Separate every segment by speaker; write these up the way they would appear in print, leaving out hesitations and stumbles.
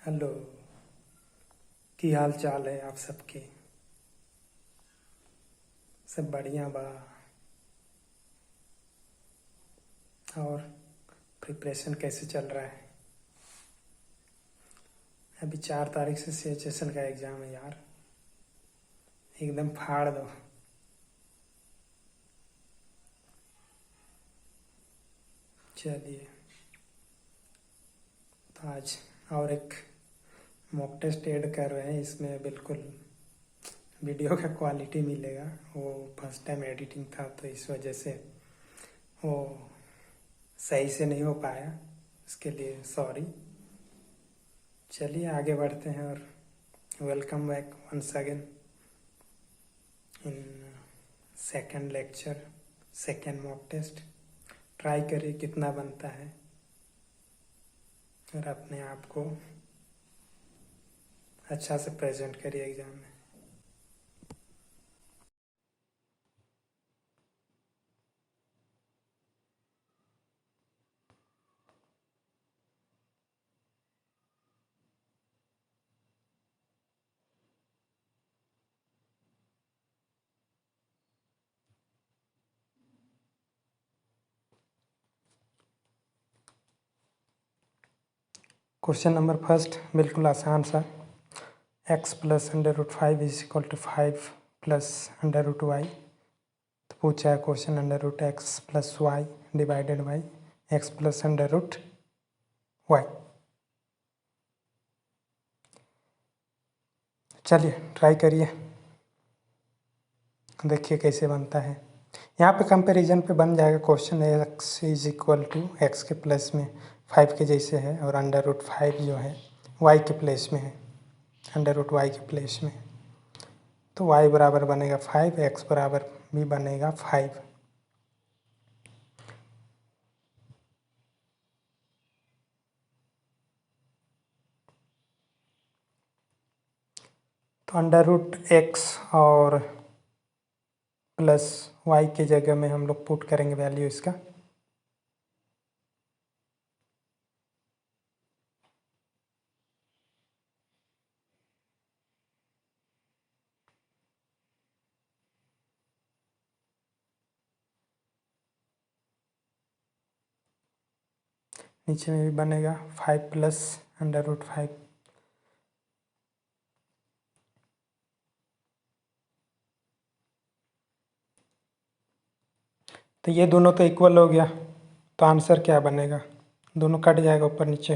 Speaker 1: Hello. की हाल चाल है आप सबके? सब बढ़िया बा? और प्रिपरेशन कैसे चल रहा है? अभी 4 तारीख से सीएचएसएल का एग्ज़ाम है यार, एकदम फाड़ दो। चलिए, तो आज और एक मॉक टेस्ट ऐड कर रहे हैं। इसमें बिल्कुल वीडियो का क्वालिटी मिलेगा। वो फर्स्ट टाइम एडिटिंग था तो इस वजह से वो सही से नहीं हो पाया, इसके लिए सॉरी। चलिए आगे बढ़ते हैं और welcome back once again in second lecture, second mock test. Try करिए कितना बनता है और अपने आप को अच्छा से प्रेजेंट करिए एग्ज़ाम में। क्वेश्चन नंबर फर्स्ट बिल्कुल आसान सा। x plus under root 5 is equal to 5 plus under root Y. तो पूछा है question under root X plus Y divided by X plus under root Y. चलिए ट्राई करिए, देखिए कैसे बनता है। यहाँ पे कंपैरिजन पे बन जाएगा question. X is equal to X के प्लस में 5 के जैसे है और अंडर रूट 5 जो है वाई के प्लेस में है, अंडर रूट वाई के प्लेस में। तो y बराबर बनेगा 5, x बराबर भी बनेगा 5। तो अंडर रूट एक्स और प्लस वाई की जगह में हम लोग पुट करेंगे वैल्यू इसका। नीचे में भी बनेगा 5 प्लस अंडर रूट 5। तो ये दोनों तो इक्वल हो गया, तो आंसर क्या बनेगा? दोनों कट जाएगा ऊपर नीचे,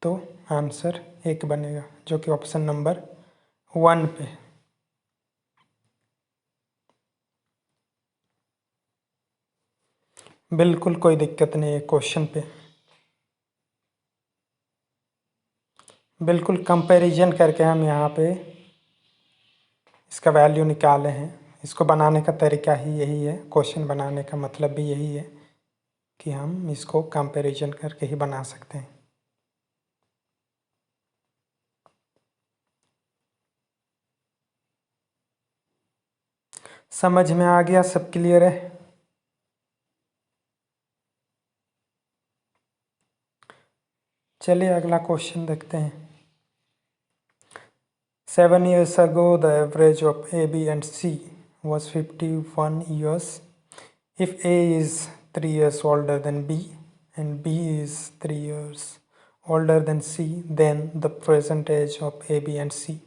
Speaker 1: तो आंसर 1 बनेगा, जो कि ऑप्शन नंबर 1 पे। बिल्कुल कोई दिक्कत नहीं है क्वेश्चन पे। बिल्कुल कंपैरिजन करके हम यहाँ पे इसका वैल्यू निकाले हैं। इसको बनाने का तरीका ही यही है, क्वेश्चन बनाने का मतलब भी यही है कि हम इसको कंपैरिजन करके ही बना सकते हैं। समझ में आ गया? सब क्लियर है? चलिए अगला क्वेश्चन देखते हैं। 7 years ago the average of A, B and C was 51 years. If A is 3 years older than B and B is 3 years older than C, then the present age of A, B and C.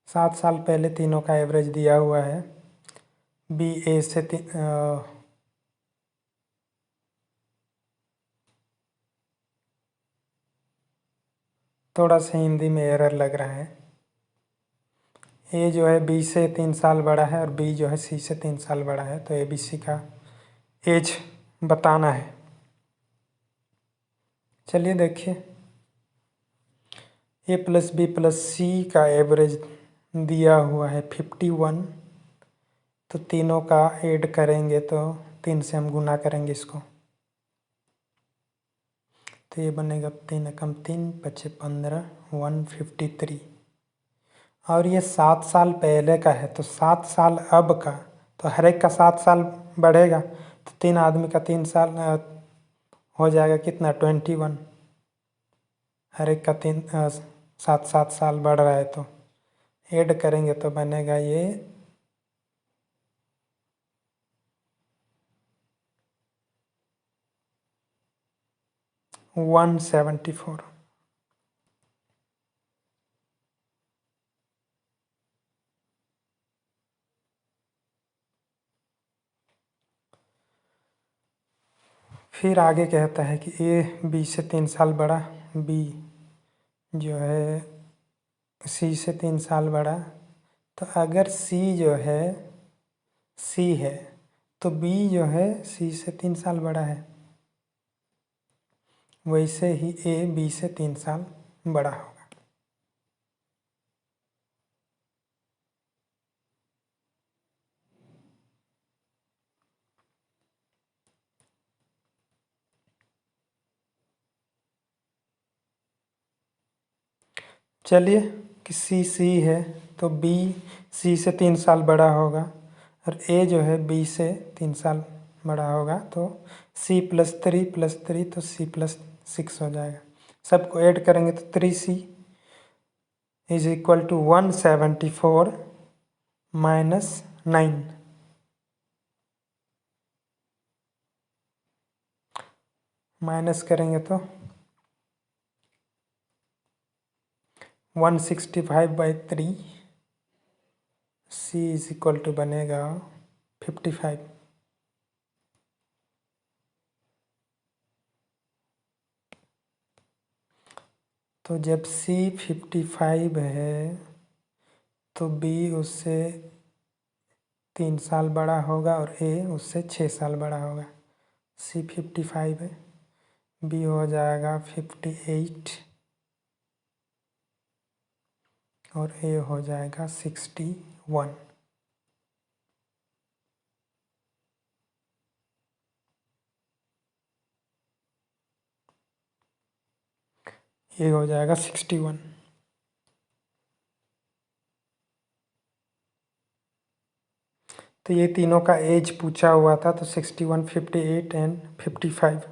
Speaker 1: 7 साल पहले तीनों का average दिया हुआ है। B ए से थोड़ा सा हिंदी में एरर लग रहा है। ए जो है बी से 3 साल बड़ा है और बी जो है सी से 3 साल बड़ा है, तो ए बी सी का एज बताना है। चलिए देखिए, ए प्लस बी प्लस सी का एवरेज दिया हुआ है 51। तो तीनों का ऐड करेंगे तो 3 से हम गुना करेंगे इसको, तो ये बनेगा 3 एकम 3 पचे 15 153। और ये 7 साल पहले का है, तो 7 साल अब का, तो हर एक का 7 साल बढ़ेगा। तो 3 आदमी का 3 साल हो जाएगा कितना 21। हर एक का 7 7 साल बढ़ रहा है तो ऐड करेंगे तो बनेगा ये 174। फिर आगे कहता है कि ए बी से 3 साल बड़ा, बी जो है सी से 3 साल बड़ा। तो अगर सी जो है सी है तो बी जो है सी से 3 साल बड़ा है, वैसे ही ए बी से 3 साल बड़ा होगा। चलिए कि सी है तो बी सी से 3 साल बड़ा होगा और ए जो है बी से 3 साल बड़ा होगा, तो C+3 तो C+6 हो जाएगा। सबको ऐड करेंगे तो 3C is equal to 174 minus 9। Minus करेंगे तो 165/3 C इज इक्वल टू बनेगा 55। तो जब C 55 है तो B उससे 3 साल बड़ा होगा और A उससे 6 साल बड़ा होगा। C 55 है, B हो जाएगा 58 और A हो जाएगा 61। ये हो जाएगा 61। तो ये तीनों का एज पूछा हुआ था, तो 61, 58 एंड 55।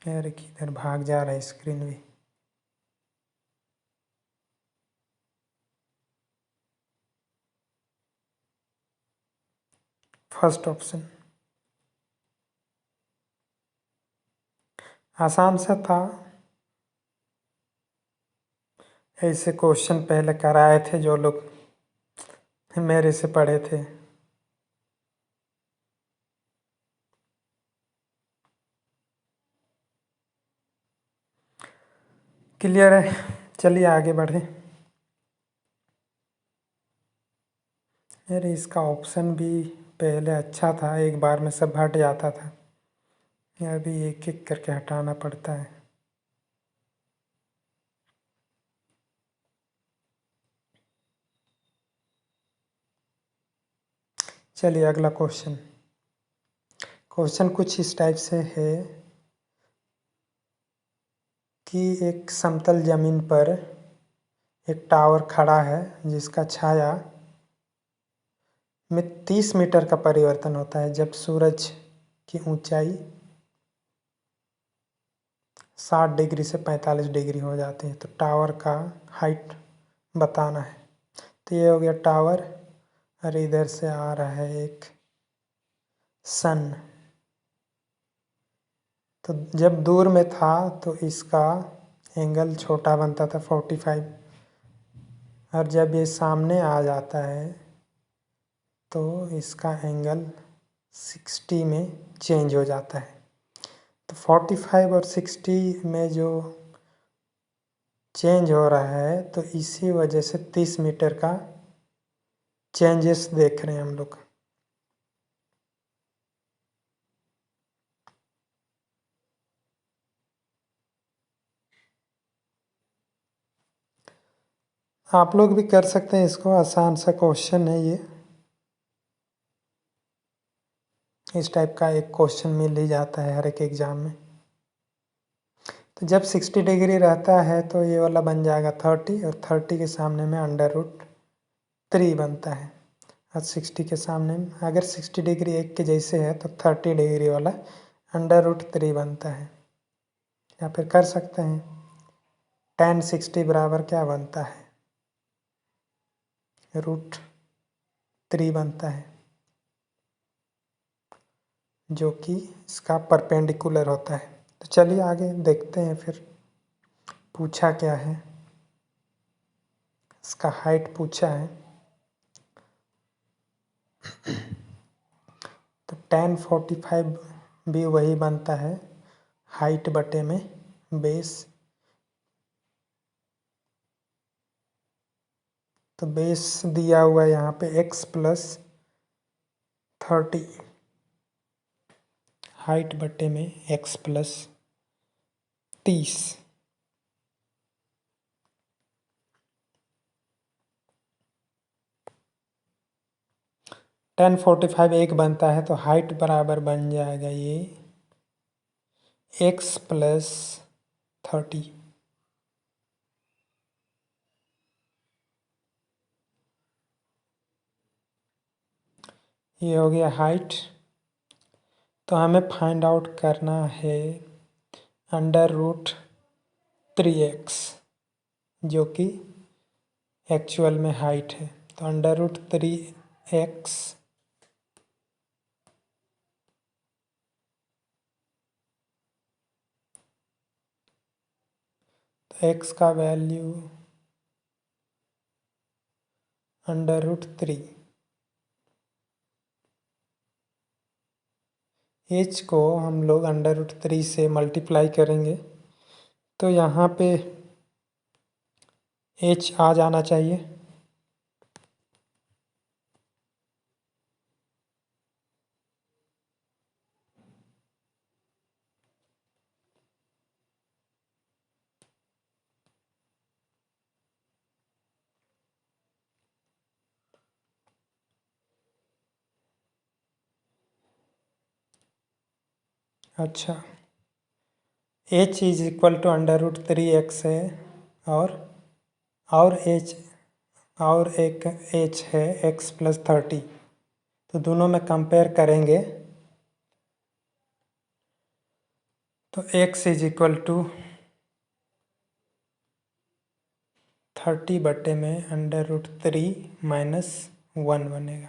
Speaker 1: अरे किधर भाग जा रहा है स्क्रीन भी। फर्स्ट ऑप्शन आसान सा था, ऐसे क्वेश्चन पहले कराए थे जो लोग मेरे से पढ़े थे। क्लियर है, चलिए आगे बढ़े। अरे इसका ऑप्शन भी पहले अच्छा था, एक बार में सब हट जाता था, अभी एक एक करके हटाना पड़ता है। चलिए अगला क्वेश्चन। क्वेश्चन कुछ इस टाइप से है कि एक समतल जमीन पर एक टावर खड़ा है जिसका छाया में 30 मीटर का परिवर्तन होता है जब सूरज की ऊंचाई 60 डिग्री से 45 डिग्री हो जाती है। तो टावर का हाइट बताना है। तो ये हो गया टावर और इधर से आ रहा है एक सन। तो जब दूर में था तो इसका एंगल छोटा बनता था 45, और जब ये सामने आ जाता है तो इसका एंगल 60 में चेंज हो जाता है। तो 45 और 60 में जो चेंज हो रहा है तो इसी वजह से 30 मीटर का चेंजेस देख रहे हैं हम लोग। आप लोग भी कर सकते हैं इसको, आसान सा क्वेश्चन है ये। इस टाइप का एक क्वेश्चन मिल ही जाता है हर एक एग्जाम में। तो जब 60 डिग्री रहता है तो ये वाला बन जाएगा 30 और 30 के सामने में अंडर रूट 3 बनता है। और 60 के सामने अगर 60 डिग्री 1 के जैसे है तो 30 डिग्री वाला √3 बनता है। या फिर कर सकते हैं tan 60 बराबर क्या बनता है, √3 बनता है, जो कि इसका परपेंडिकुलर होता है। तो चलिए आगे देखते हैं फिर पूछा क्या है। इसका हाइट पूछा है तो tan 45 भी वही बनता है, हाइट बटे में बेस। तो बेस दिया हुआ है यहाँ पे x + 30, हाइट बटे में x + 30। tan 45 1 बनता है तो हाइट बराबर बन जाएगा ये x + 30। ये हो गया हाइट। तो हमें फाइंड आउट करना है √3x, जो कि एक्चुअल में हाइट है। तो √3x तो x का वैल्यू √3, h को हम लोग √3 से मल्टीप्लाई करेंगे तो यहाँ पे h आ जाना चाहिए। अच्छा, h = √3x है और h और एक h है x + 30। तो दोनों में कंपेयर करेंगे तो x = 30 बटे में √3 - 1 बनेगा।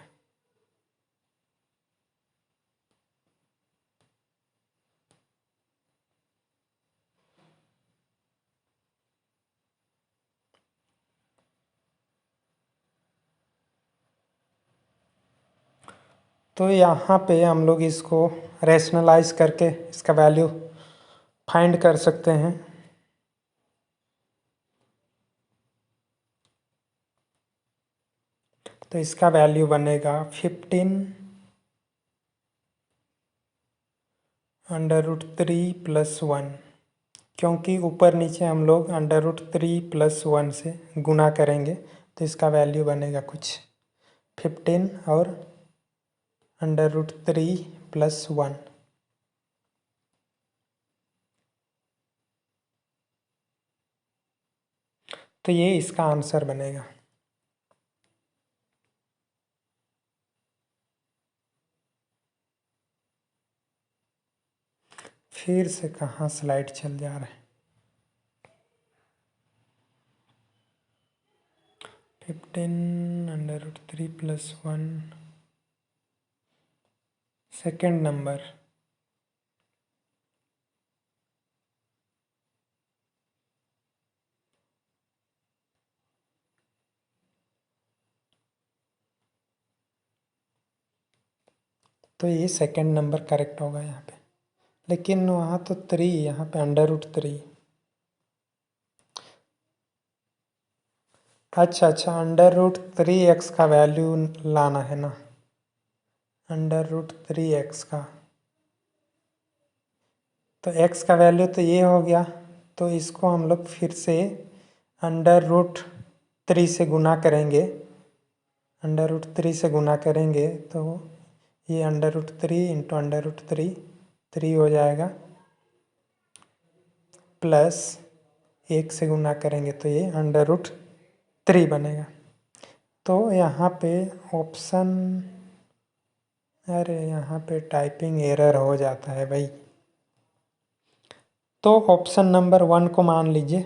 Speaker 1: तो यहाँ पे हम लोग इसको रैशनलाइज करके इसका वैल्यू फाइंड कर सकते हैं। तो इसका वैल्यू बनेगा 15 √3 + 1, क्योंकि ऊपर नीचे हम लोग √3 + 1 से गुना करेंगे तो इसका वैल्यू बनेगा कुछ 15 और √3 + 1। तो ये इसका आंसर बनेगा। फिर से कहाँ स्लाइड चल जा रहा है। 15 √3 + 1, सेकेंड नंबर। तो ये सेकेंड नंबर करेक्ट होगा यहाँ पे, लेकिन वहाँ तो 3, यहाँ पे √3। अच्छा √3x का वैल्यू लाना है ना, √3x का। तो x का वैल्यू तो ये हो गया, तो इसको हम लोग फिर से √3 से गुना करेंगे। √3 से गुना करेंगे तो ये √3 × √3 3 हो जाएगा, प्लस 1 से गुना करेंगे तो ये √3 बनेगा। तो यहाँ पे ऑप्शन, अरे यहाँ पे टाइपिंग एरर हो जाता है भाई। तो ऑप्शन नंबर 1 को मान लीजिए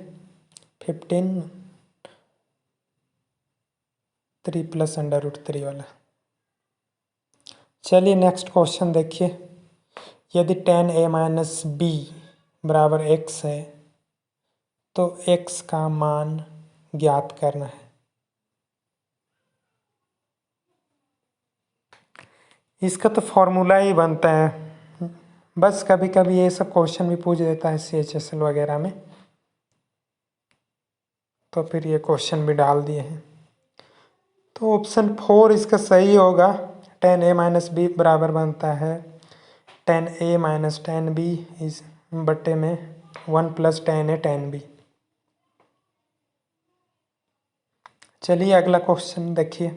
Speaker 1: 15 3 + √3 वाला। चलिए नेक्स्ट क्वेश्चन देखिए। यदि tan a - b बराबर x है तो x का मान ज्ञात करना है। इसका तो फॉर्मूला ही बनता है, बस कभी कभी ये सब क्वेश्चन भी पूछ देता है CHSL वगैरह में, तो फिर ये क्वेश्चन भी डाल दिए हैं। तो ऑप्शन 4 इसका सही होगा। tan a - b बराबर बनता है tan a - tan b इस बटे में 1 + tan a tan b। चलिए अगला क्वेश्चन देखिए।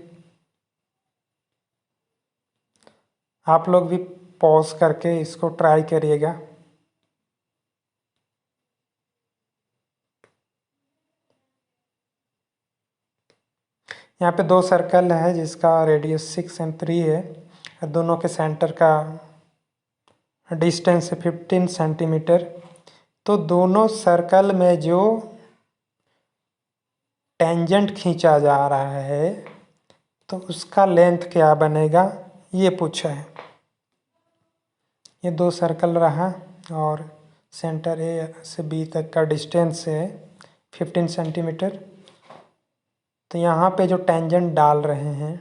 Speaker 1: आप लोग भी पॉज करके इसको ट्राई करिएगा। यहाँ पे 2 सर्कल है जिसका रेडियस 6 और 3 है और दोनों के सेंटर का डिस्टेंस है 15 सेंटीमीटर। तो दोनों सर्कल में जो टेंजेंट खींचा जा रहा है तो उसका लेंथ क्या बनेगा, ये पूछा है। ये 2 सर्कल रहा और सेंटर A से B तक का डिस्टेंस है 15 सेंटीमीटर। तो यहाँ पे जो टेंजेंट डाल रहे हैं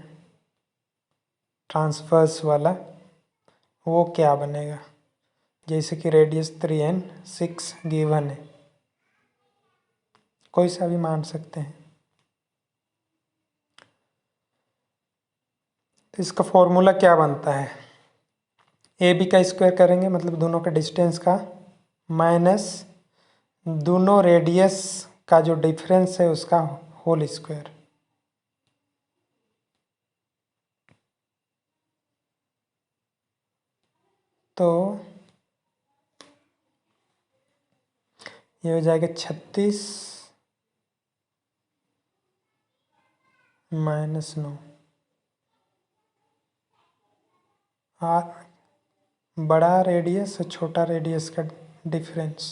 Speaker 1: ट्रांसवर्स वाला, वो क्या बनेगा। जैसे कि रेडियस 3 और 6 गिवन है, कोई सा भी मान सकते हैं। तो इसका फॉर्मूला क्या बनता है, AB का स्क्वायर करेंगे मतलब दोनों का डिस्टेंस का, माइनस दोनों रेडियस का जो डिफरेंस है उसका होल स्क्वायर। तो ये हो जाएगा 36 - 9 बड़ा रेडियस और छोटा रेडियस का डिफरेंस।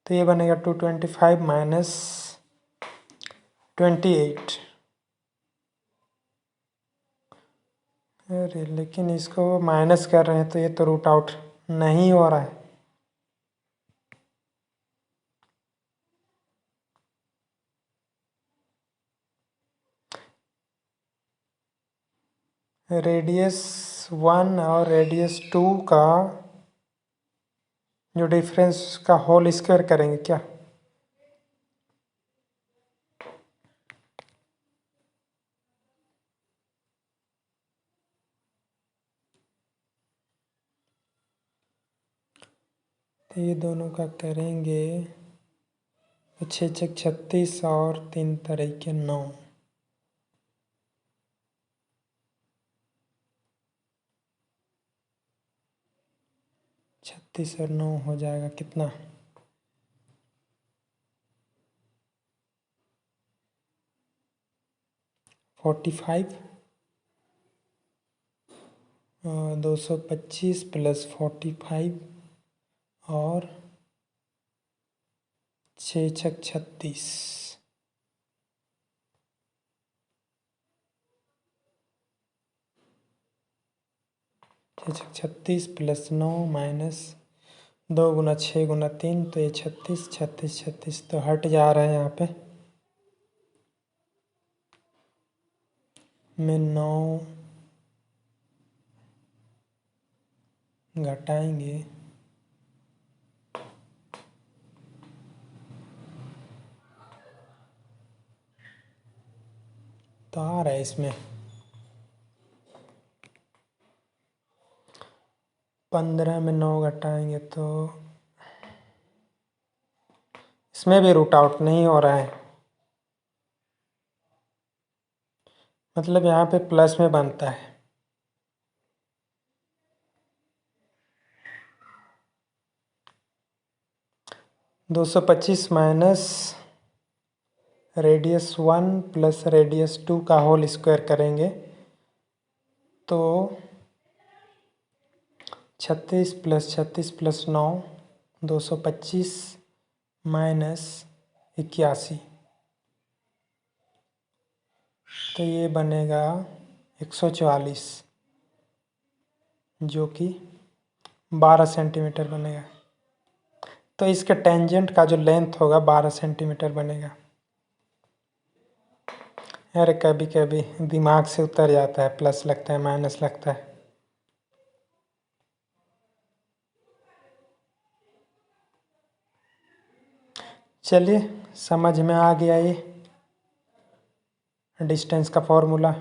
Speaker 1: तो ये बनेगा 225 - 28। अरे लेकिन इसको माइनस कर रहे हैं तो ये तो रूट आउट नहीं हो रहा है। रेडियस 1 और रेडियस 2 का जो डिफरेंस का होल स्क्वायर करेंगे क्या। तो ये दोनों का करेंगे 6 6 36 और 3 तरीके 9। 36 और 9 हो जाएगा कितना, 45। 225 + 45 और 6 6 36। 6 6 36 + 9 माइनस 2 × 6 × 3, तो ये 36 36 36 तो हट जा रहा है। यहाँ पे में 9 घटाएंगे तो आ रहा है इसमें 15 में 9 घटाएंगे तो इसमें भी रूट आउट नहीं हो रहा है, मतलब यहाँ पे प्लस में बनता है। -225 - रेडियस 1 प्लस रेडियस 2 का होल स्क्वायर करेंगे तो 36 प्लस 36 प्लस 9 225 माइनस 81, तो ये बनेगा 144 जो कि 12 सेंटीमीटर बनेगा। तो इसके टेंजेंट का जो लेंथ होगा 12 सेंटीमीटर बनेगा। अरे कभी कभी दिमाग से उतर जाता है, प्लस लगता है माइनस लगता है। चलिए समझ में आ गया ये डिस्टेंस का फॉर्मूला,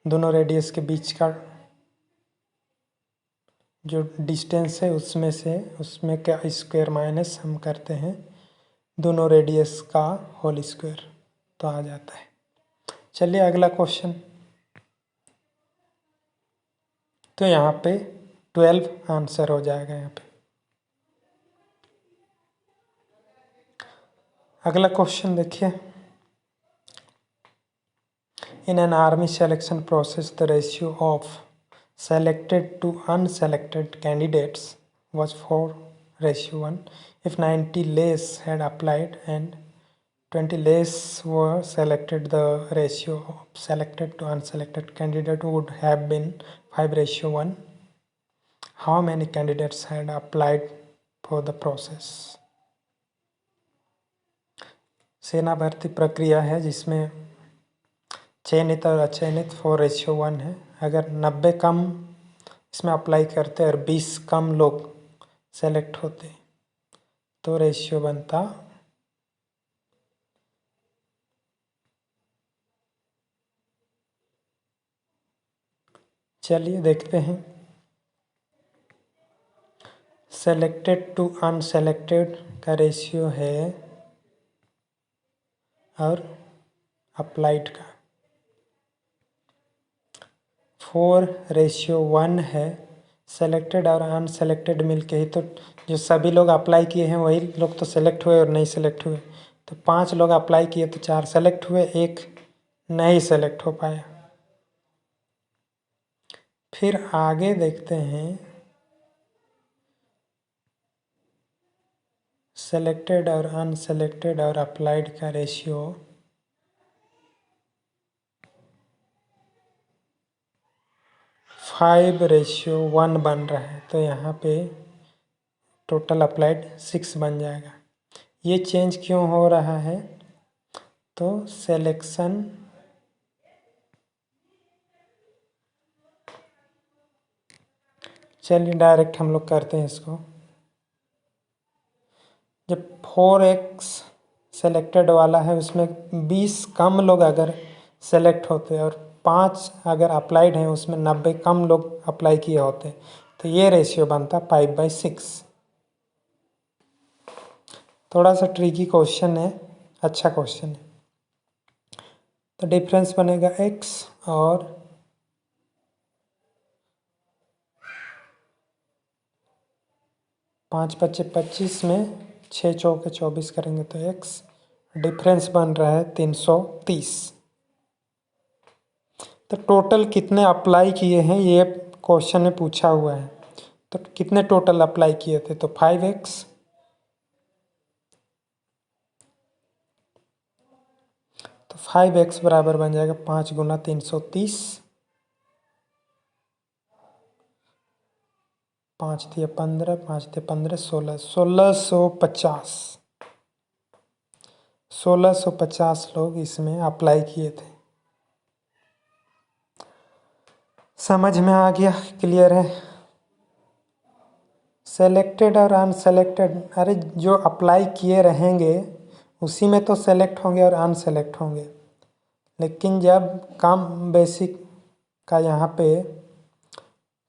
Speaker 1: दोनों रेडियस के बीच का जो डिस्टेंस है उसमें का स्क्वायर माइनस हम करते हैं दोनों रेडियस का होल स्क्वायर, तो आ जाता है। चलिए अगला क्वेश्चन। तो यहाँ पे 12 आंसर हो जाएगा यहाँ पे। अगला क्वेश्चन देखिए। In an army selection process, the ratio of selected to unselected candidates was 4:1. If 90 less had applied and 20 less were selected, the ratio of selected to unselected candidate would have been 5:1. How many candidates had applied for the process? सेना भर्ती प्रक्रिया है जिसमें चयनित और अचयनित 4:1 है। अगर 90 कम इसमें अप्लाई करते और 20 कम लोग सेलेक्ट होते तो रेशियो बनता 4:1। चलिए देखते हैं। सेलेक्टेड टू अनसेलेक्टेड का रेशियो है और अप्लाइड का 4:1 है। सेलेक्टेड और अनसेलेक्टेड मिलके ही तो जो सभी लोग अप्लाई किए हैं वही लोग तो सेलेक्ट हुए और नहीं सेलेक्ट हुए। तो 5 लोग अप्लाई किए तो 4 सेलेक्ट हुए, 1 नहीं सेलेक्ट हो पाया। फिर आगे देखते हैं। सेलेक्टेड और अनसेलेक्टेड और अप्लाइड का रेशियो 5:1 बन रहा है। तो यहाँ पे टोटल अप्लाइड 6 बन जाएगा। ये चेंज क्यों हो रहा है? तो सिलेक्शन चलिए डायरेक्ट हम लोग करते हैं इसको। जब 4x सेलेक्टेड वाला है उसमें 20 कम लोग अगर सेलेक्ट होते और 5 अगर अप्लाइड हैं उसमें 90 कम लोग अप्लाई किए होते तो ये रेशियो बनता 5/6। थोड़ा सा ट्रिकी क्वेश्चन है, अच्छा क्वेश्चन है। तो डिफरेंस बनेगा x और 5×5 = 25 में 6×4 = 24 करेंगे तो x डिफरेंस बन रहा है 330। तो टोटल कितने अप्लाई किए हैं ये क्वेश्चन में पूछा हुआ है। तो कितने टोटल अप्लाई किए थे? तो 5x तो 5x बराबर बन जाएगा 5 × 330। 5 × 15, 5 × 15 16, 1650। 1650 लोग इसमें अप्लाई किए थे। समझ में आ गया? क्लियर है? सेलेक्टेड और अनसेलेक्टेड, अरे जो अप्लाई किए रहेंगे उसी में तो सेलेक्ट होंगे और अनसेलेक्ट होंगे। लेकिन जब कम बेसिक का यहाँ पे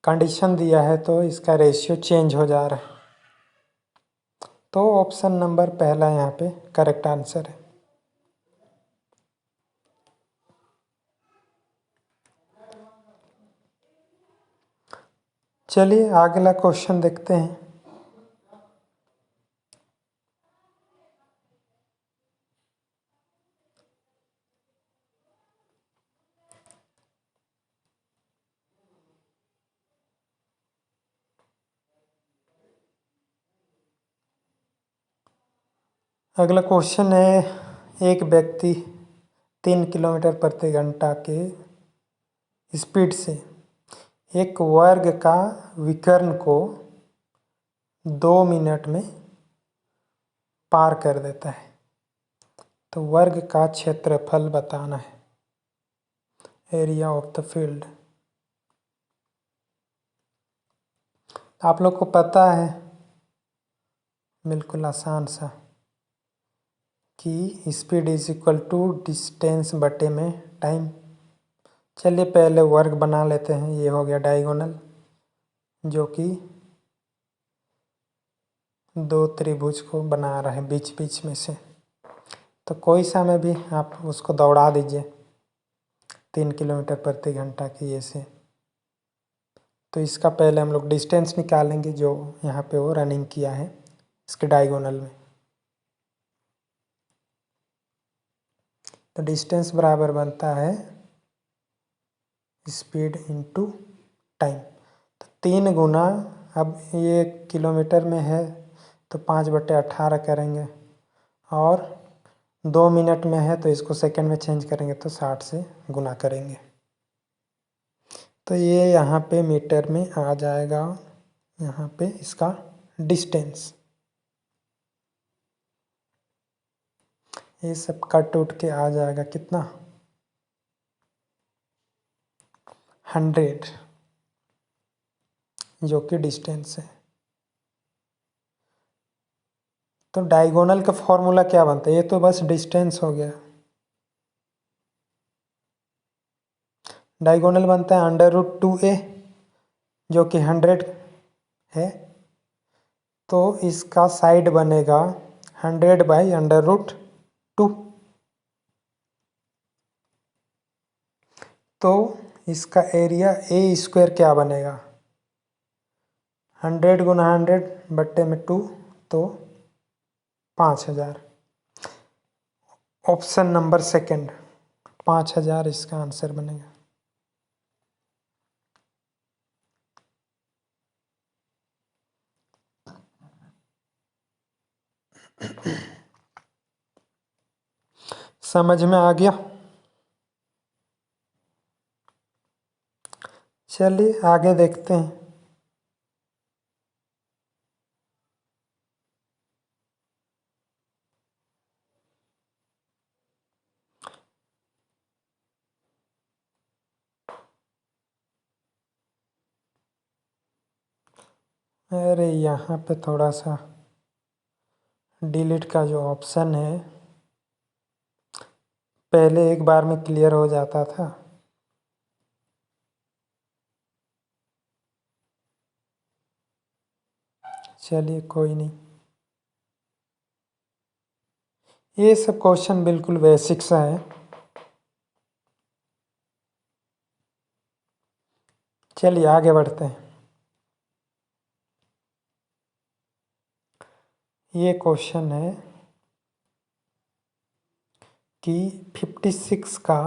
Speaker 1: कंडीशन दिया है तो इसका रेशियो चेंज हो जा रहा है। तो ऑप्शन नंबर पहला यहाँ पे करेक्ट आंसर है। चलिए अगला क्वेश्चन देखते हैं। अगला क्वेश्चन है, एक व्यक्ति 3 किलोमीटर प्रति घंटा के स्पीड से एक वर्ग का विकर्ण को 2 मिनट में पार कर देता है, तो वर्ग का क्षेत्रफल बताना है, एरिया ऑफ द फील्ड। आप लोग को पता है बिल्कुल आसान सा कि speed is equal to distance बटे में टाइम। चलिए पहले वर्ग बना लेते हैं। ये हो गया डायगोनल, जो कि 2 त्रिभुज को बना रहा है बीच बीच में से। तो कोई सा में भी आप उसको दौड़ा दीजिए 3 किलोमीटर प्रति घंटा की ये से। तो इसका पहले हम लोग डिस्टेंस निकालेंगे जो यहाँ पे वो रनिंग किया है इसके डायगोनल में। तो डिस्टेंस बराबर बनता है स्पीड इनटू टाइम। तो 3 गुना, अब ये किलोमीटर में है तो 5/18 करेंगे, और 2 मिनट में है तो इसको सेकंड में चेंज करेंगे तो 60 से गुना करेंगे। तो ये यहाँ पे मीटर में आ जाएगा, यहाँ पे इसका डिस्टेंस। ये सब कट उठ के आ जाएगा कितना, 100, जो कि डिस्टेंस है। तो डायगोनल का फॉर्मूला क्या बनता है, ये तो बस डिस्टेंस हो गया। डायगोनल बनता है √2a, जो कि 100 है, तो इसका साइड बनेगा 100/√2। तो इसका एरिया A² क्या बनेगा, 100 गुना 100 बट्टे में 2, तो 5000। ऑप्शन नंबर सेकंड, 5000 इसका आंसर बनेगा। समझ में आ गया? चलिए आगे देखते हैं। अरे यहाँ पे थोड़ा सा डिलीट का जो ऑप्शन है पहले एक बार में क्लियर हो जाता था। चलिए कोई नहीं, ये सब क्वेश्चन बिल्कुल बेसिक सा है। चलिए आगे बढ़ते हैं। ये क्वेश्चन है कि 56 का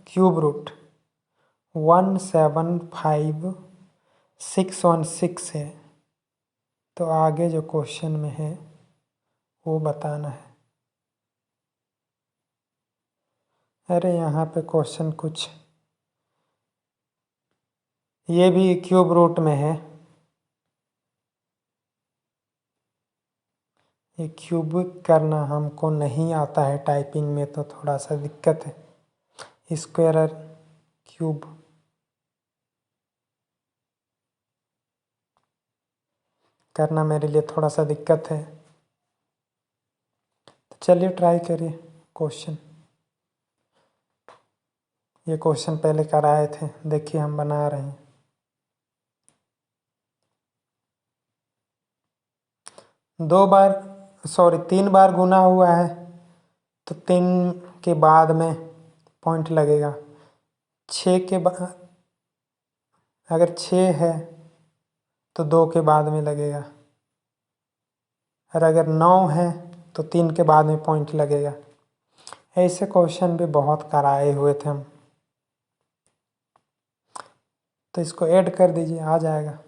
Speaker 1: क्यूब रूट 175,616 है, तो आगे जो क्वेश्चन में है वो बताना है। अरे यहाँ पे क्वेश्चन कुछ ये भी क्यूब रूट में है, ये क्यूब करना हमको नहीं आता है टाइपिंग में, तो थोड़ा सा दिक्कत है। स्क्वायर क्यूब करना मेरे लिए थोड़ा सा दिक्कत है। तो चलिए ट्राई करिए क्वेश्चन। ये क्वेश्चन पहले कराए थे, देखिए हम बना रहे हैं। तीन बार गुना हुआ है तो 3 के बाद में पॉइंट लगेगा। 6 के बाद, अगर 6 है तो 2 के बाद में लगेगा, और अगर 9 है तो 3 के बाद में पॉइंट लगेगा। ऐसे क्वेश्चन भी बहुत कराए हुए थे हम। तो इसको ऐड कर दीजिए, आ जाएगा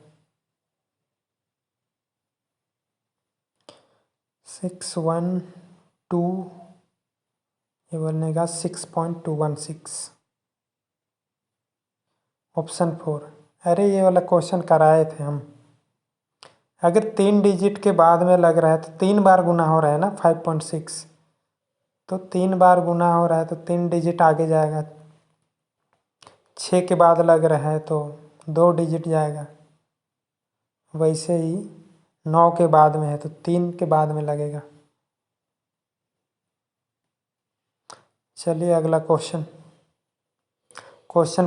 Speaker 1: 61 ये बनेगा 6.216। ऑप्शन 4। अरे ये वाला क्वेश्चन कराए थे हम। अगर 3 डिजिट के बाद में लग रहा है तो 3 बार गुना हो रहा है ना 5.6, तो 3 बार गुना हो रहा है तो 3 डिजिट आगे जाएगा। 6 के बाद लग रहा है तो 2 डिजिट जाएगा। वैसे ही 9 के बाद में है तो 3 के बाद में लगेगा। चलिए अगला क्वेश्चन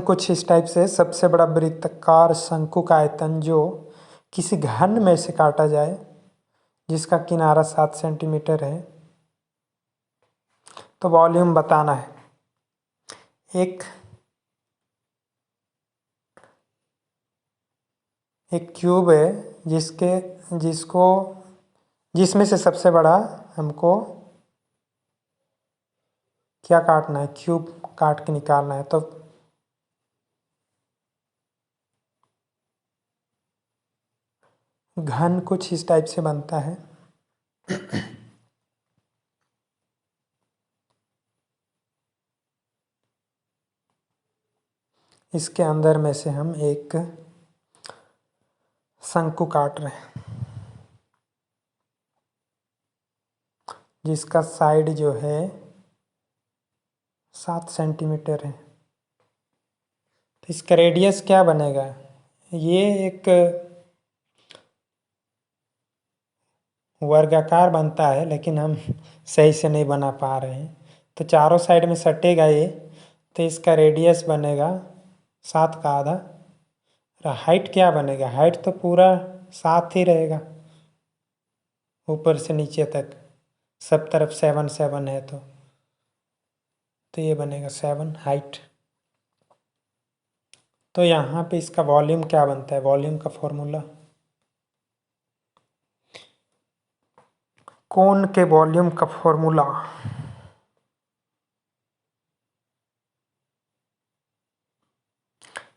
Speaker 1: कुछ इस टाइप से। सबसे बड़ा वृत्ताकार शंकु का आयतन जो किसी घन में से काटा जाए जिसका किनारा 7 सेंटीमीटर है, तो वॉल्यूम बताना है। एक क्यूब है जिसमें से सबसे बड़ा हमको क्या काटना है, क्यूब काट के निकालना है। तो घन कुछ इस टाइप से बनता है। इसके अंदर में से हम एक शंकु काट रहे हैं जिसका साइड जो है 7 सेंटीमीटर है। तो इसका रेडियस क्या बनेगा? ये एक वर्गाकार बनता है लेकिन हम सही से नहीं बना पा रहे हैं। तो चारों साइड में सटेगा ये, तो इसका रेडियस बनेगा 7 का आधा। और हाइट क्या बनेगा? हाइट तो पूरा 7 ही रहेगा, ऊपर से नीचे तक सब तरफ 7 7 है तो ये बनेगा 7 हाइट। तो यहाँ पे इसका वॉल्यूम क्या बनता है? वॉल्यूम का फॉर्मूला, कोन के वॉल्यूम का फॉर्मूला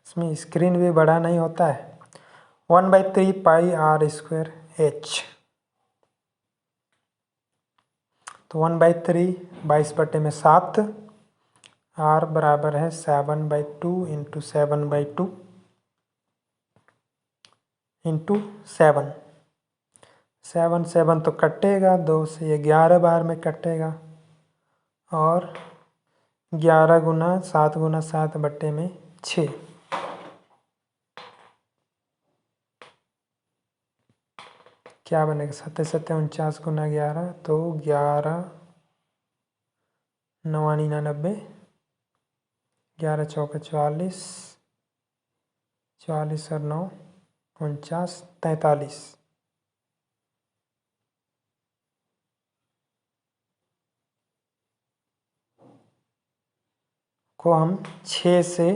Speaker 1: इसमें स्क्रीन भी बड़ा नहीं होता है। 1/3 पाई आर स्क्वायर एच। तो 1/3 22/7, आर बराबर है 7/2 इंटू 7/2 इंटू 7। 7 7 तो कटेगा, 2 से ये 11 बार में कटेगा। और 11 गुना 7 गुना 7 बट्टे में 6। क्या बनेगा? 7 7 49 गुना 11, तो 11 9 99, 11 चौके 44, 44 और 9 49, 43। को हम 6 से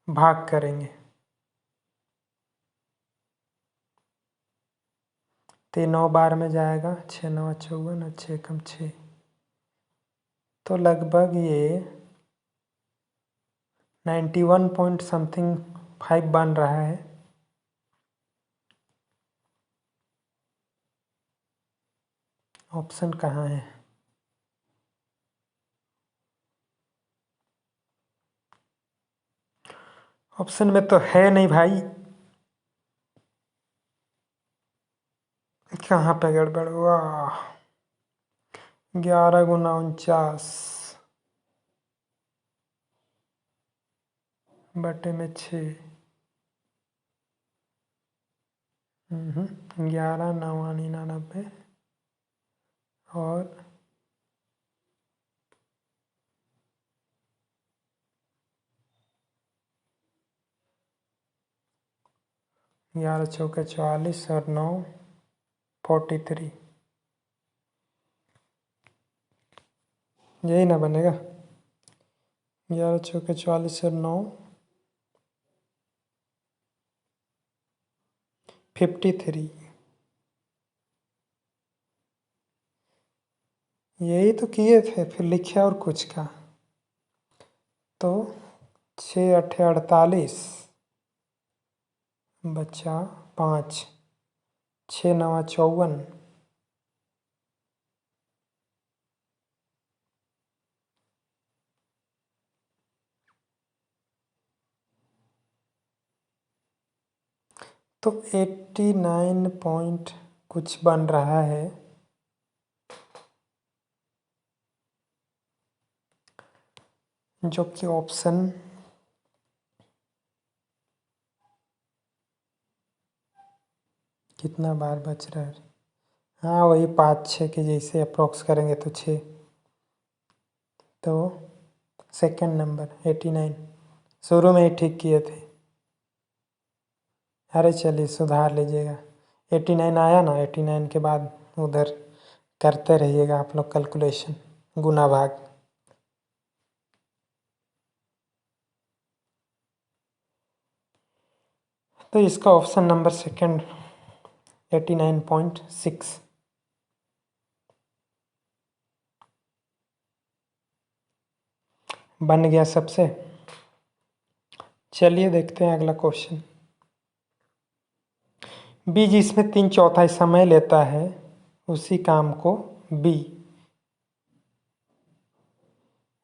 Speaker 1: भाग करेंगे तो 9 बार में जाएगा। 6 9 54 और 6 कम 6, तो लगभग ये 91 पॉइंट समथिंग 5 बन रहा है। ऑप्शन कहाँ है? ऑप्शन में तो है नहीं भाई। कहाँ पे गड़बड़ हुआ? 11 गुना 49 बटे में 6। 11 9 99 और 11 चौके 44 और 9 43। यही ना बनेगा? 11 चौके 44 और 9 53। यही तो किए थे, फिर लिखे और कुछ का। तो 6 8 48 बचा 5, 6 9 54, तो 89 पॉइंट कुछ बन रहा है, जो कि ऑप्शन कितना बार बच रहा है। हाँ, वही 5-6 के जैसे अप्रोक्स करेंगे तो 6, तो सेकंड नंबर 89 शुरू में ही ठीक किए थे। अरे चलिए सुधार लीजिएगा, 89 आया ना, 89 के बाद उधर करते रहिएगा आप लोग कैलकुलेशन, गुना भाग। तो इसका ऑप्शन नंबर सेकंड 89.6। बन गया सबसे। चलिए देखते हैं अगला क्वेश्चन। बी जिसमें 3/4 समय लेता है उसी काम को बी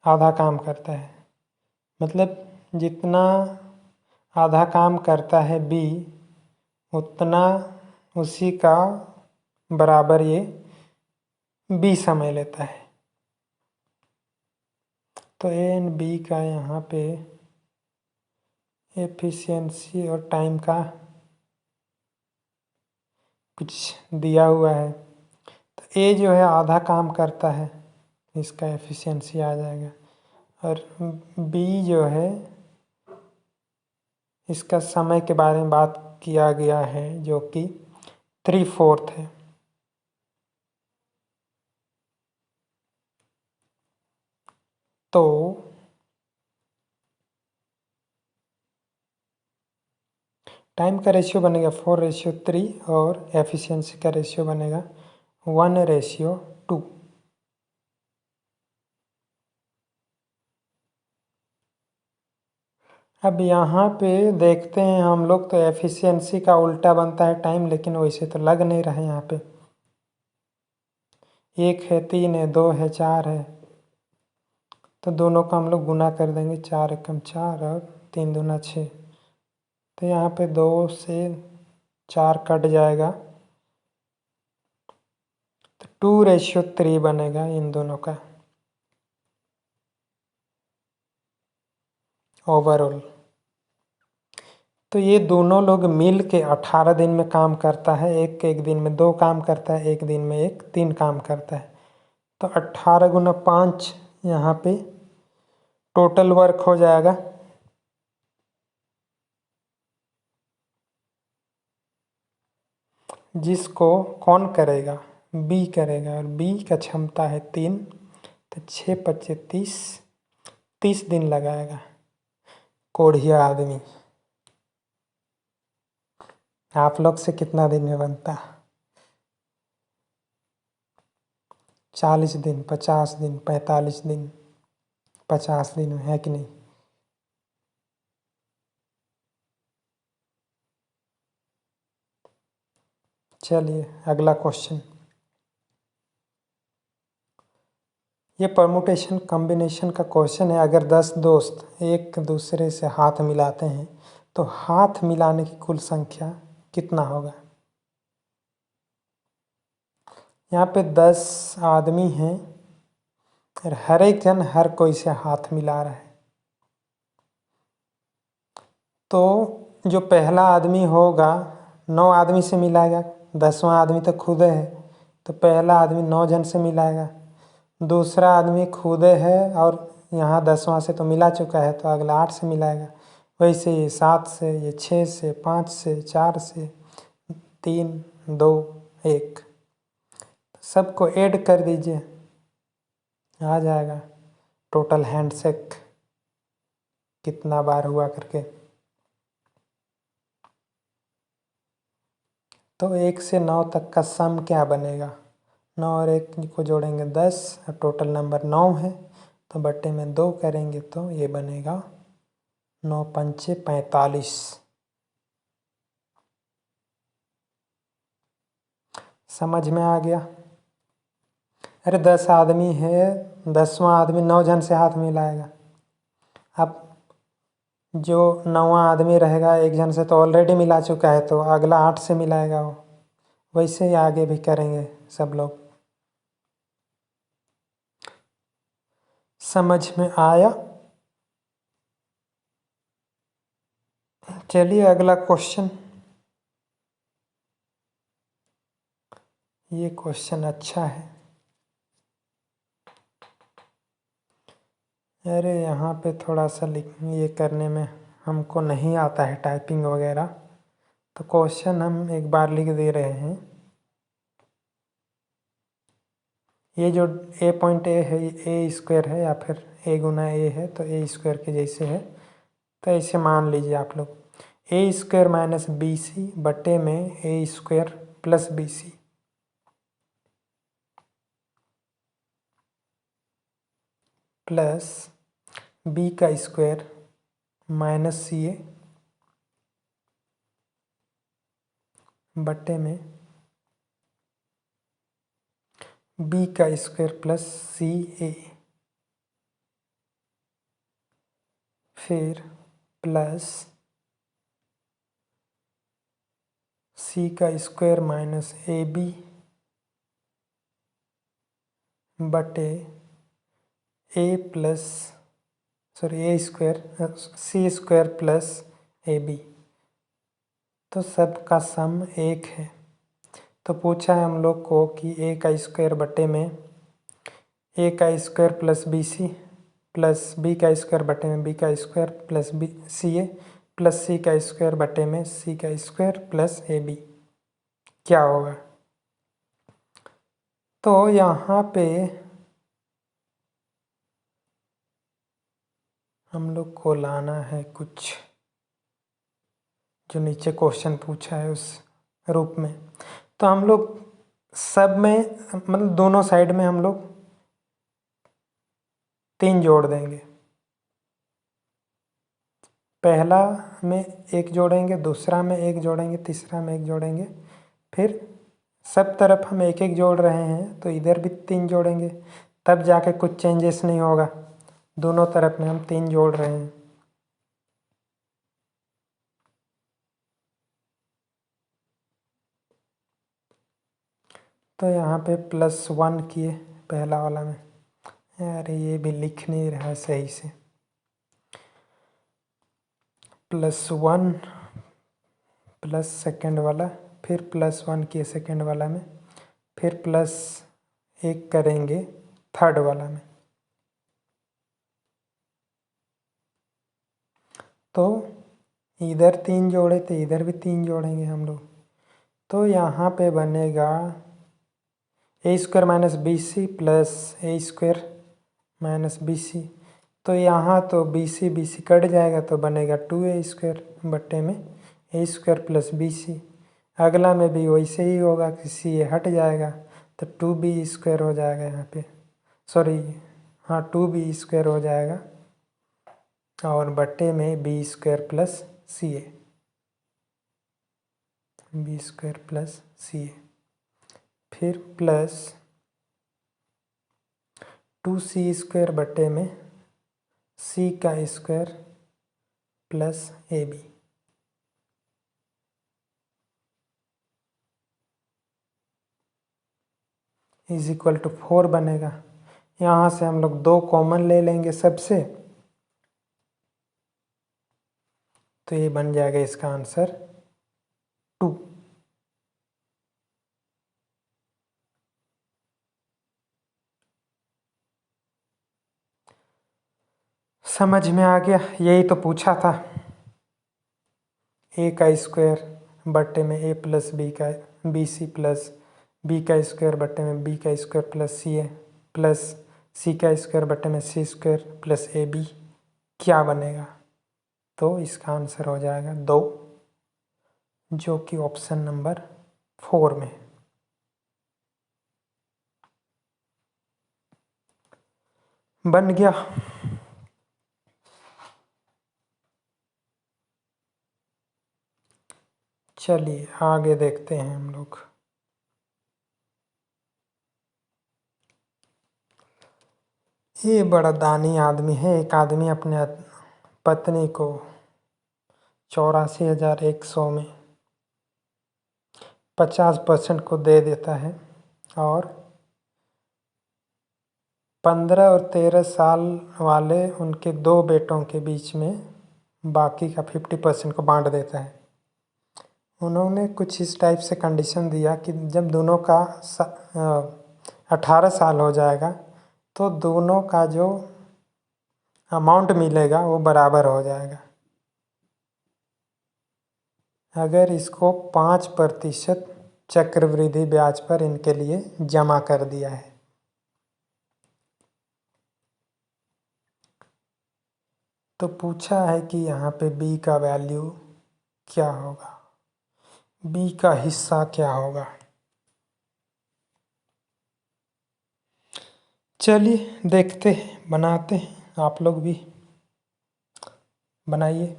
Speaker 1: आधा काम करता है। मतलब जितना आधा काम करता है बी, उतना उसी का बराबर ये बी समय लेता है। तो ए एंड बी का यहाँ पे एफिशिएंसी और टाइम का कुछ दिया हुआ है। तो ए जो है आधा काम करता है, इसका एफिशिएंसी आ जाएगा, और बी जो है इसका समय के बारे में बात किया गया है जो कि 3/4 है। तो टाइम का रेशियो बनेगा 4:3 और एफिशिएंसी का रेशियो बनेगा 1:2। अब यहाँ पे देखते हैं हम लोग, तो एफिशिएंसी का उल्टा बनता है टाइम, लेकिन वैसे तो लग नहीं रहा है यहाँ पे। 1 है, 3 है, 2 है, 4 है, तो दोनों का हम लोग गुना कर देंगे। 4 एकम 4 और 3 दूना 6। तो यहाँ पे 2 से 4 कट जाएगा, तो 2:3 बनेगा इन दोनों का ओवरऑल। तो ये दोनों लोग मिल के 18 दिन में काम करता है। एक दिन में 2 काम करता है, एक दिन में 3 काम करता है। तो 18 गुना 5 यहाँ पे टोटल वर्क हो जाएगा। जिसको कौन करेगा, बी करेगा, और बी का क्षमता है 3, तो 6×5 = 30 दिन लगाएगा। कोढ़िया आदमी। आप लोग से कितना दिन में बनता? 40 दिन, 50 दिन, 45 दिन, 50 दिन में, है कि नहीं? चलिए अगला क्वेश्चन। ये परमुटेशन कॉम्बिनेशन का क्वेश्चन है। अगर 10 दोस्त एक दूसरे से हाथ मिलाते हैं तो हाथ मिलाने की कुल संख्या कितना होगा? यहाँ पे 10 आदमी हैं और हर एक जन हर कोई से हाथ मिला रहा है। तो जो पहला आदमी होगा 9 आदमी से मिलाएगा, 10वां आदमी तो खुद है, तो पहला आदमी 9 जन से मिलाएगा। दूसरा आदमी खुद है और यहाँ 10वां से तो मिला चुका है, तो अगला 8 से मिलाएगा। वैसे ये 7 से, ये 6 से, 5 से, 4 से, 3, 2, 1, सबको ऐड कर दीजिए, आ जाएगा टोटल हैंडशेक कितना बार हुआ करके। तो 1 से 9 तक का सम क्या बनेगा? 9 और 1 को जोड़ेंगे 10, और टोटल नंबर 9 है, तो बट्टे में 2 करेंगे तो ये बनेगा 9×5 = 45। समझ में आ गया? अरे 10 आदमी है, 10वां आदमी 9 जन से हाथ मिलाएगा। अब जो 9वां आदमी रहेगा एक जन से तो ऑलरेडी मिला चुका है, तो अगला 8 से मिलाएगा वो। वैसे ही आगे भी करेंगे सब लोग। समझ में आया? चलिए अगला क्वेश्चन। ये क्वेश्चन अच्छा है। अरे यहाँ पे थोड़ा सा ये करने में हमको नहीं आता है टाइपिंग वगैरह, तो क्वेश्चन हम एक बार लिख दे रहे हैं। ये जो ए पॉइंट ए है, ए स्क्वायर है या फिर ए गुना ए है, तो ए स्क्वायर के जैसे है। तो ऐसे मान लीजिए आप लोग, A square minus B C बटे में A square plus B C, plus B का स्क्वायर माइनस सी ए बटे में बी का स्क्वायर प्लस सी ए, फिर प्लस सी का स्क्वायर माइनस ए बी बटे A plus A square C square plus A B. तो सबका सम 1 है। तो पूछा है हम लोग को कि ए का स्क्वायर बटे में ए का square plus B C plus B का स्क्वायर बटे में बी का square plus B C A plus C का स्क्वायर बटे में सी का स्क्वायर प्लस ए बी क्या होगा। तो यहाँ पे हम लोग को लाना है कुछ जो नीचे क्वेश्चन पूछा है उस रूप में। तो हम लोग सब में मतलब दोनों साइड में हम लोग 3 जोड़ देंगे। पहला में 1 जोड़ेंगे, दूसरा में 1 जोड़ेंगे, तीसरा में 1 जोड़ेंगे, फिर सब तरफ हम 1 जोड़ रहे हैं तो इधर भी 3 जोड़ेंगे, तब जाके कुछ चेंजेस नहीं होगा। दोनों तरफ में हम 3 जोड़ रहे हैं। तो यहाँ पे +1 किए पहला वाला में। अरे ये भी लिख नहीं रहा सही से। +1 प्लस सेकेंड वाला, फिर +1 किए सेकेंड वाला में, फिर +1 करेंगे थर्ड वाला में। तो इधर 3 जोड़े तो इधर भी 3 जोड़ेंगे हम लोग। तो यहाँ पे बनेगा A square minus B C plus A square minus B C. तो यहाँ तो बी सी कट जाएगा तो बनेगा 2a स्क्वायर बटे में ए स्क्वायर प्लस बी सी। अगला में भी वैसे ही होगा कि सी ए हट जाएगा तो 2b स्क्वायर हो जाएगा यहाँ पे, सॉरी हाँ 2b स्क्वायर हो जाएगा और बटे में B square plus C A, B square plus C A, फिर प्लस 2c स्क्वायर बटे में c का square plus A B. Is equal to 4 बनेगा। यहाँ से हम लोग 2 कॉमन ले लेंगे सबसे, तो ये बन जाएगा इसका आंसर 2। समझ में आ गया? यही तो पूछा था। ए का स्क्वायर बटे में ए प्लस बी का बी सी प्लस बी का स्क्वायर बटे में बी का square plus C A plus C का स्क्वायर बटे में सी स्क्वायर प्लस ए बी क्या बनेगा। तो इसका आंसर हो जाएगा 2, जो कि ऑप्शन नंबर 4 में। बन गया। चलिए आगे देखते हैं हम लोग। ये बड़ा दानी आदमी है। एक आदमी अपने पत्नी को 84,100 में 50% को दे देता है और 15 और 13 साल वाले उनके 2 बेटों के बीच में बाकी का 50% को बांट देता है। उन्होंने कुछ इस टाइप से कंडीशन दिया कि जब दोनों का 18 साल हो जाएगा तो दोनों का जो अमाउंट मिलेगा वो बराबर हो जाएगा। अगर इसको 5% चक्रवृद्धि ब्याज पर इनके लिए जमा कर दिया है। तो पूछा है कि यहाँ पे b का वैल्यू क्या होगा, b का हिस्सा क्या होगा। चलिए देखते हैं, बनाते हैं, आप लोग भी बनाइए।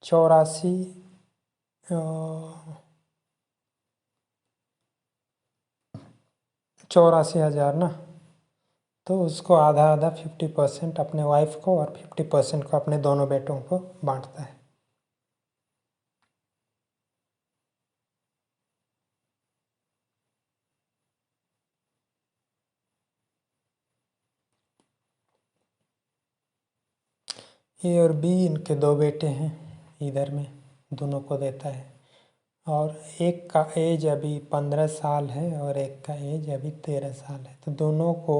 Speaker 1: 84,000 ना, तो उसको आधा आधा 50% अपने वाइफ को और 50% को अपने दोनों बेटों को बांटता है। ए और बी इनके 2 बेटे हैं, इधर में दोनों को देता है। और एक का एज अभी 15 साल है और एक का एज अभी 13 साल है। तो दोनों को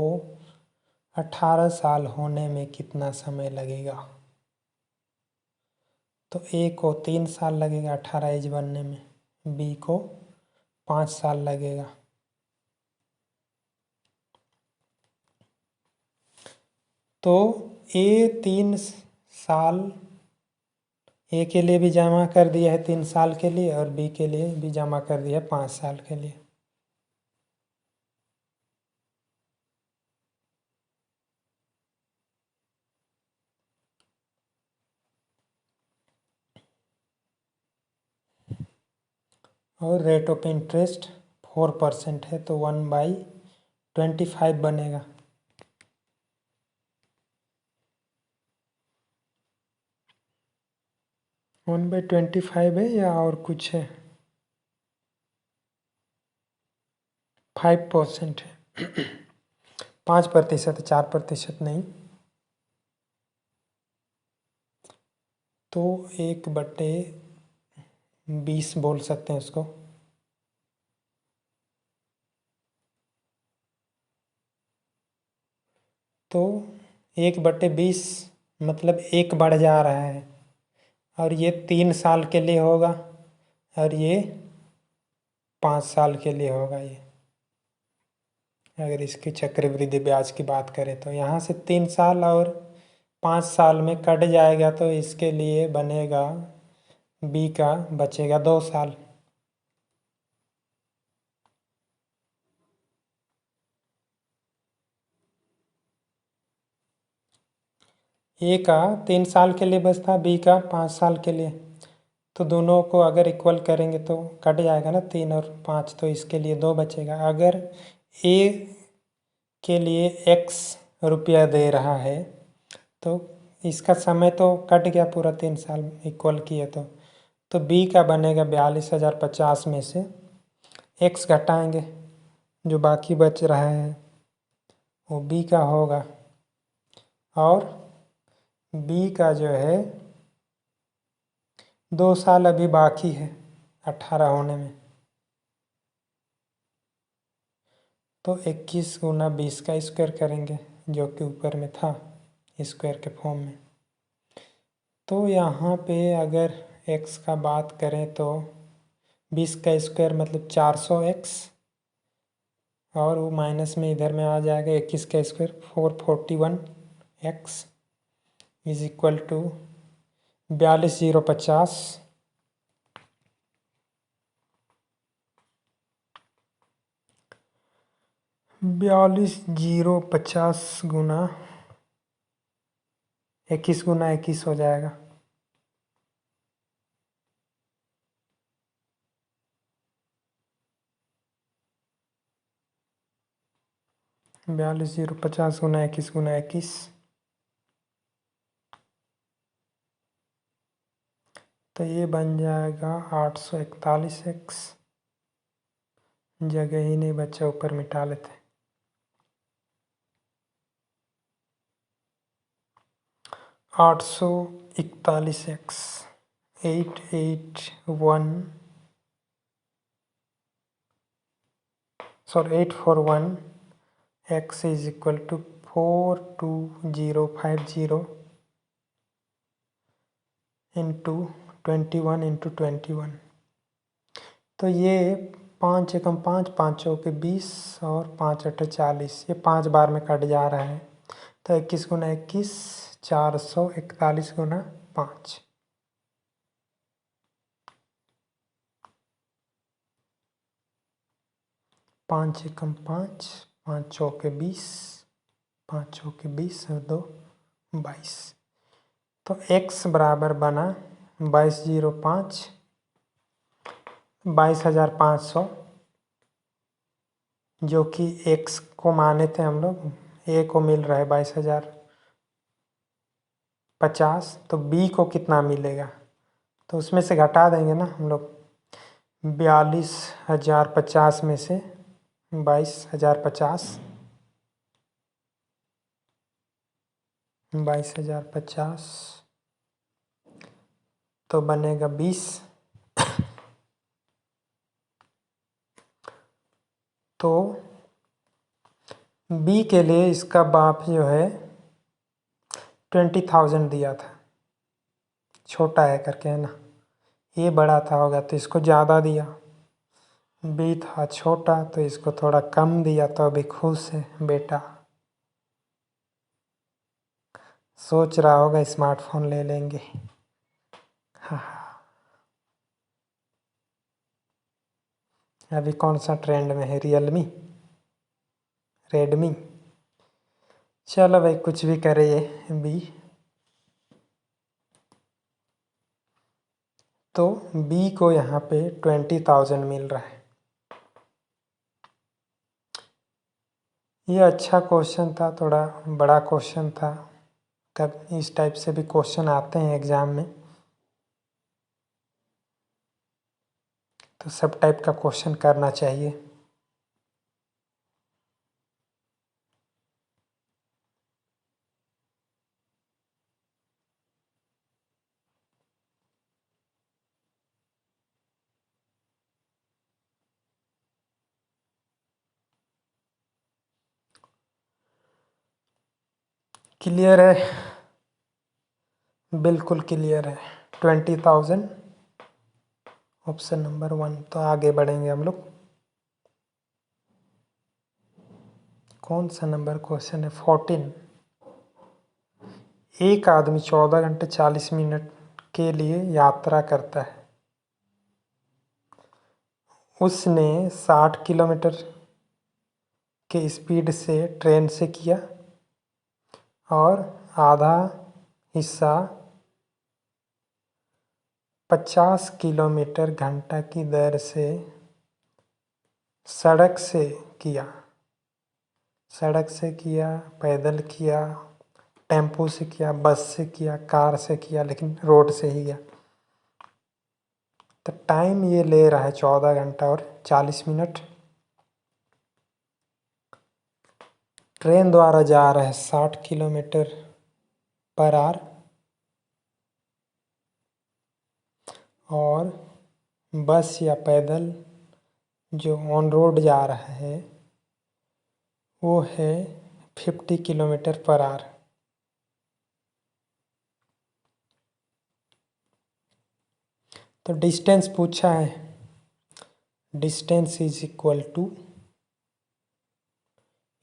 Speaker 1: 18 साल होने में कितना समय लगेगा। तो ए को 3 साल लगेगा 18 एज बनने में, बी को 5 साल लगेगा। तो ए 3 साल ए के लिए भी जमा कर दिया है 3 साल के लिए और बी के लिए भी जमा कर दिया है 5 साल के लिए। और रेट ऑफ इंटरेस्ट 4% है तो 1/25 बनेगा। 1/25 है या और कुछ है? 5% है। 5% 4% नहीं। तो 1/20 बोल सकते हैं उसको। तो 1/20 मतलब 1 बढ़ जा रहा है और ये 3 साल के लिए होगा और ये 5 साल के लिए होगा। ये अगर इसकी चक्रवृद्धि ब्याज की बात करें तो यहाँ से 3 साल और 5 साल में कट जाएगा तो इसके लिए बनेगा बी का बचेगा 2 साल। ए का 3 साल के लिए बचता, बी का 5 साल के लिए। तो दोनों को अगर इक्वल करेंगे तो कट जाएगा ना 3 और 5, तो इसके लिए 2 बचेगा। अगर ए के लिए x रुपया दे रहा है तो इसका समय तो कट गया पूरा 3 साल इक्वल किए तो बी का बनेगा 42,050 में से x घटाएंगे, जो बाकी बच रहा है वो बी का होगा। और बी का जो है 2 साल अभी बाकी है 18 होने में। तो 21 गुना 20 का स्क्वायर करेंगे जो कि ऊपर में था स्क्वायर के फॉर्म में। तो यहाँ पे अगर x का बात करें तो 20 का स्क्वायर मतलब 400x और वो माइनस में इधर में आ जाएगा 21 का square 441x is equal to 42,050। 42,050 गुना 21 गुना 21 हो जाएगा। 42,050 गुना 21 गुना 21 तो ये बन जाएगा 841x, जगह ही नहीं बचा, ऊपर मिटा लेते। 841x 841 x is equal to 42050 into 21 into 21। तो ये 5 एकम 5, 5 चौके 20 और 5 अठे 40, ये 5 बार में कट जा रहा है। तो 21 गुना 21 441 गुना 5, 5 एकम 5, 5 चौके 20, 5 चौके 20 और 2 22। तो x बराबर बना 2205 22,500, जो कि x को माने थे हम लोग, a को मिल रहा है 22,050, तो b को कितना मिलेगा? तो उसमें से घटा देंगे ना हम लोग, 42,050 में से 22,050, 22,050 तो बनेगा 20। तो बी के लिए इसका बाप जो है 20,000 दिया था, छोटा है करके, है ना। ये बड़ा था होगा तो इसको ज़्यादा दिया, बी था छोटा तो इसको थोड़ा कम दिया, तो अभी खुश है बेटा। सोच रहा होगा स्मार्टफोन ले लेंगे। हाँ, अभी कौन सा ट्रेंड में है? Realme, Redmi. चलो भाई, कुछ भी करे ये बी। तो बी को यहाँ पे 20,000 मिल रहा है। ये अच्छा क्वेश्चन था, थोड़ा बड़ा क्वेश्चन था। कब इस टाइप से भी क्वेश्चन आते हैं एग्ज़ाम में, तो सब टाइप का क्वेश्चन करना चाहिए। क्लियर है? बिल्कुल क्लियर है। 20,000 ऑप्शन नंबर 1। तो आगे बढ़ेंगे हम लोग। कौन सा नंबर क्वेश्चन है? 14। एक आदमी 14 घंटे 40 मिनट के लिए यात्रा करता है। उसने 60 किलोमीटर के स्पीड से ट्रेन से किया और आधा हिस्सा 50 किलोमीटर घंटा की दर से सड़क से किया। सड़क से किया, पैदल किया, टेम्पो से किया, बस से किया, कार से किया, लेकिन रोड से ही गया। तो टाइम ये ले रहा है 14 घंटा और 40 मिनट। ट्रेन द्वारा जा रहा है 60 किलोमीटर पर आवर, और बस या पैदल जो ऑन रोड जा रहा है वो है 50 किलोमीटर पर आवर। तो डिस्टेंस पूछा है, distance is equal to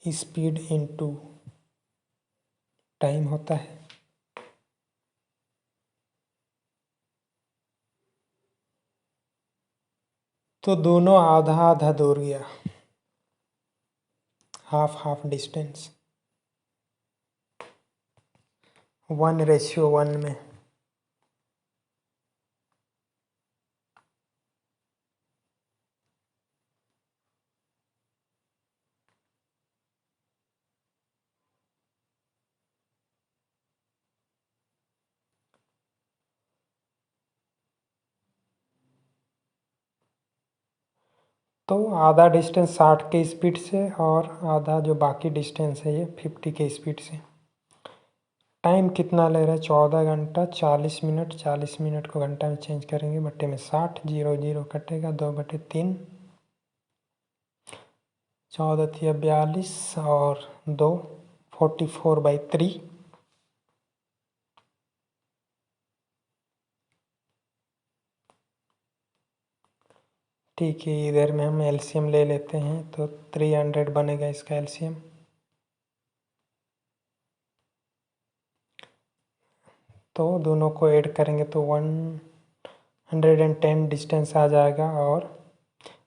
Speaker 1: speed into time होता है। तो दोनों आधा आधा दूर गया, हाफ हाफ डिस्टेंस, 1:1 में। तो आधा डिस्टेंस 60 के स्पीड से और आधा जो बाकी डिस्टेंस है ये 50 के स्पीड से। टाइम कितना ले रहा है? 14 घंटा 40 मिनट। 40 मिनट को घंटा में चेंज करेंगे, बट्टे में 60, 0 0 कटेगा, 2/3, 14 थिया 42 और 2 44/3। ठीक है, इधर में हम एलसीएम ले लेते हैं तो 300 बनेगा इसका एलसीएम। तो दोनों को ऐड करेंगे तो 110 डिस्टेंस आ जाएगा और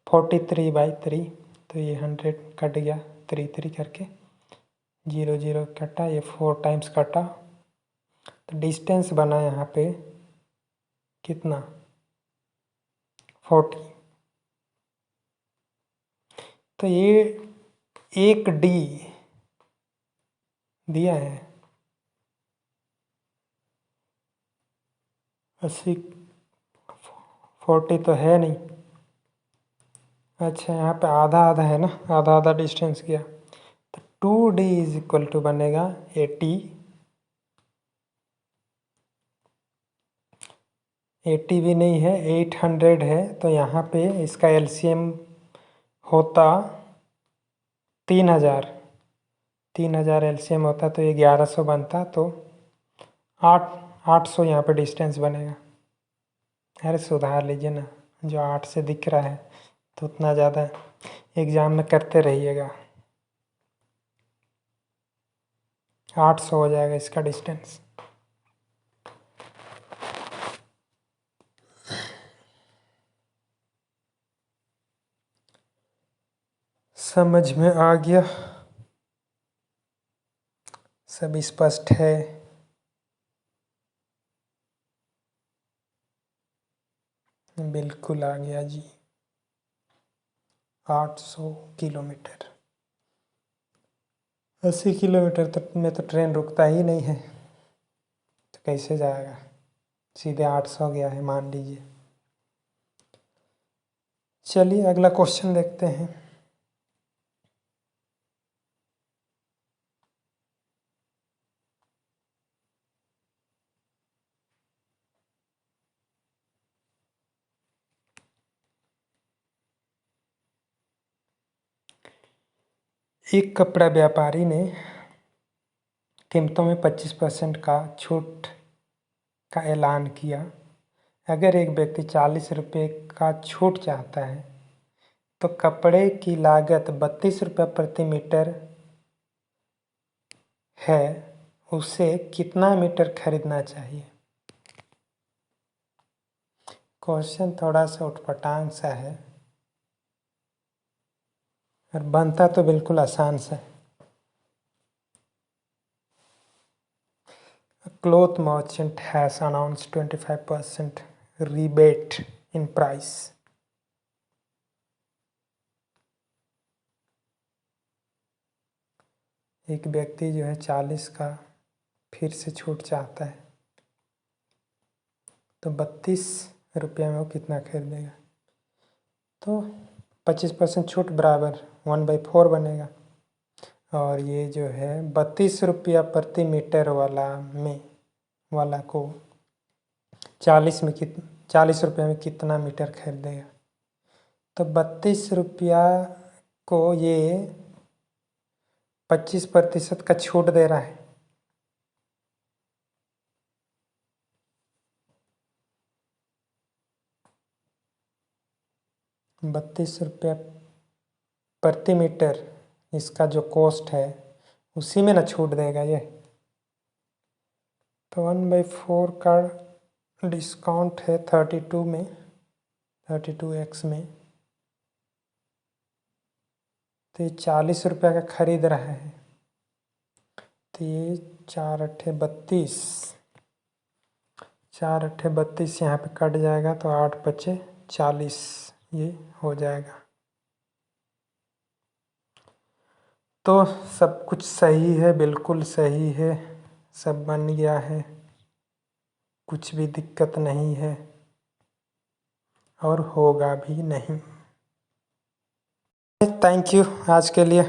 Speaker 1: 43/3। तो ये 100 कट गया 3 3 करके, 0 0 कटा, ये 4 टाइम्स कटा। तो डिस्टेंस बना यहाँ पे कितना? 40। तो ये 1D दिया है 80। 40 तो है नहीं। अच्छा, यहाँ पे आधा आधा है ना, आधा आधा डिस्टेंस गया। तो 2D इज इक्वल टू बनेगा 80। 80 भी नहीं है, 800 है। तो यहाँ पे इसका एलसीएम होता 3000। 3000 एलसीएम होता तो ये 1100 बनता। तो 800 यहाँ पे डिस्टेंस बनेगा। अरे सुधार लीजिए ना, जो 8 से दिख रहा है तो उतना ज़्यादा एग्ज़ाम में करते रहिएगा। 800 हो जाएगा इसका डिस्टेंस। समझ में आ गया? सब स्पष्ट है? बिल्कुल आ गया जी। 800 किलोमीटर, 80 किलोमीटर तक में तो ट्रेन रुकता ही नहीं है, तो कैसे जाएगा? सीधे 800 गया है मान लीजिए। चलिए अगला क्वेश्चन देखते हैं। एक कपड़ा व्यापारी ने कीमतों में 25% का छूट का ऐलान किया। अगर एक व्यक्ति 40 रुपये का छूट चाहता है तो कपड़े की लागत 32 रुपये प्रति मीटर है, उसे कितना मीटर खरीदना चाहिए? क्वेश्चन थोड़ा सा उटपटांग सा है और बनता तो बिल्कुल आसान सा है। A cloth merchant has announced 25% rebate in price. एक व्यक्ति जो है 40 का फिर से छूट चाहता है, तो 32 रुपये में वो कितना खरीदेगा? तो 25% छूट बराबर 1/4 बनेगा। और ये जो है 32 रुपया प्रति मीटर वाला को 40 रुपये में कितना मीटर खरीदेगा? तो 32 रुपया को ये 25% का छूट दे रहा है। ₹32 प्रति मीटर इसका जो कॉस्ट है उसी में ना छूट देगा ये। तो 1/4 का डिस्काउंट है 32 में, 32x में। तो ये 40 रुपये का खरीद रहा है, तो ये 4 अट्ठे 32, 4 अट्ठे 32 यहाँ पे कट जाएगा तो 8 पचे 40 ये हो जाएगा। तो सब कुछ सही है, बिल्कुल सही है, सब बन गया है, कुछ भी दिक्कत नहीं है और होगा भी नहीं। थैंक यू आज के लिए।